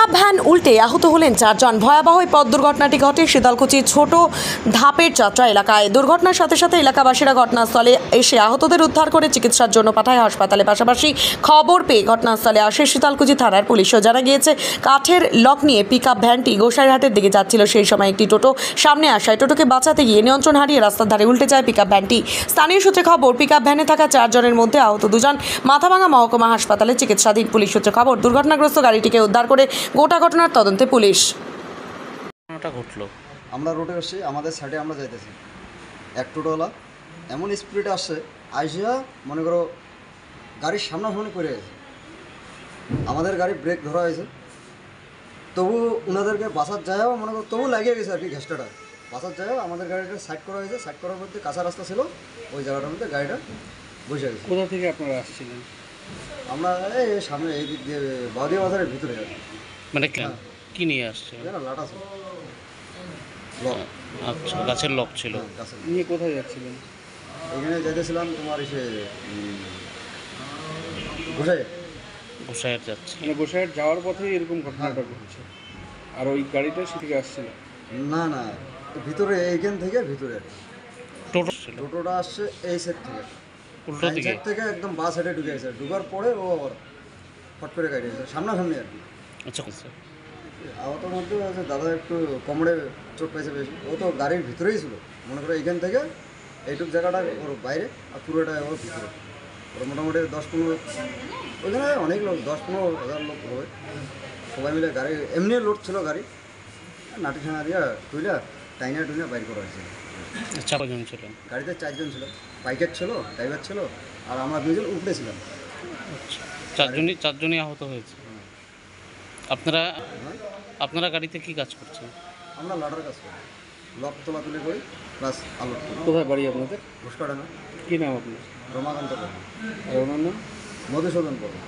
Pickup van উল্টে আহত হলেন 4 জন। ভয়াবহ এই পথ দুর্ঘটনাটি ঘটে শীতলকুচির ছোট ধাপের যাত্রা এলাকায়। দুর্ঘটনার সাথে সাথে এলাকাবাসীরা ঘটনাস্থলে এসে আহতদের উদ্ধার করে চিকিৎসার জন্য পাঠায় হাসপাতালে। পাশাপাশি খবর পেয়ে ঘটনাস্থলে আসে শীতলকুচি থানার পুলিশও। জানা গিয়েছে, কাঠের লক নিয়ে পিকআপ ভ্যানটি গোসাইরহাটের দিকে যাচ্ছিল। সেই সময় একটি টোটো সামনে আসায় টোটোকে বাঁচাতে গিয়ে নিয়ন্ত্রণ হারিয়ে রাস্তার ধারে উল্টে যায় পিকআপ ভ্যানটি। স্থানীয় সূত্রে খবর, পিকআপ ভ্যানে থাকা 4 জনের মধ্যে আহত 2 জন মাথাভাঙা মহকুমা হাসপাতালে চিকিৎসাধীন। পুলিশ সূত্রে খবর, দুর্ঘটনাগ্রস্ত গাড়িটিকে উদ্ধার করে গোটা ঘটনার তদন্তে পুলিশ। ঘটলো, আমরা রোডে আসছি, আমাদের সাইডে আমরা যাইতেছি, এক টোটোওয়ালা এমন স্পিডে আসছে, আইসিয়া মনে করো গাড়ির সামনাসামনি করে গেছে। আমাদের গাড়ি ব্রেক ধরা হয়েছে, তবু ওনাদেরকে বাঁচার যায়ও মনে করো তবু লাগিয়ে গেছে আর কি। ঘেসটাটা বাঁচার যায়ও আমাদের গাড়িটা সাইড করা হয়েছে। সাইড করার মধ্যে কাঁচা রাস্তা ছিল, ওই জায়গাটার মধ্যে গাড়িটা বসে গেছে। কোথা থেকে আপনারা আসছিলেন? আমরা এই সামনে এই দিক দিয়ে বাউদিয়া বাজারের ভিতরে মানে কি নিয়ে আসছে? লাটা ছিল, লক। আচ্ছা, গাছের লক ছিল। নিয়ে কোথায় যাচ্ছিলেন? এখানে যাইতেছিলাম তোমার এসে গোসাইয়ের যাচ্ছে। মানে গোসাইয়ের যাওয়ার পথে এরকম ঘটনাটা ঘটছে, আর ওই গাড়িটা সেদিকে আসছিল? না না, ভিতরে এইখান থেকে ভিতরে টোটো ছিল। টোটোটা আসছে এই সাইড থেকে, উল্টো দিকে থেকে একদম বাস সাইডে ঢুকে গেছে। ঢুকার পরে ও ফট করে গাড়ি গেছে সামনাসামনি আর কি। আচ্ছা, আহতর মধ্যে আছে দাদা, একটু কোমরে চোট পাইছে বেশি। ও তো গাড়ির ভিতরেই ছিল, মনে করো এইখান থেকে এইটুক জায়গাটা ওর বাইরে আর পুরোটা ওর ভিতরে। ওর মোটামুটি 10-15, ওইখানে অনেক লোক, 10-15 হাজার লোক হবে, সবাই মিলে গাড়ি এমনি লোড ছিল। গাড়ি নাটি ঠাঙা দিয়া টুইলা টাইনা টুইনা বাইর করা হয়েছিল। আচ্ছা, কজন ছিলেন? গাড়িতে 4 জন ছিল, বাইকের ছিল, ড্রাইভার ছিল, আর আমরা 2 জন উপরে ছিলাম। আচ্ছা, 4 জনই আহত হয়েছে। আপনারা গাড়িতে কি কাজ করছেন? আমরা লাডার কাজ করি, লক তোলাতুলি করি, প্লাস আলো। কোথায় বাড়ি আপনাদের? ঘুষকাডাঙ্গা। কী নাম আপনার? রমাকান্ত বর্মা। আর ওনার নাম? মধুসূদন বর্মা।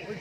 ওই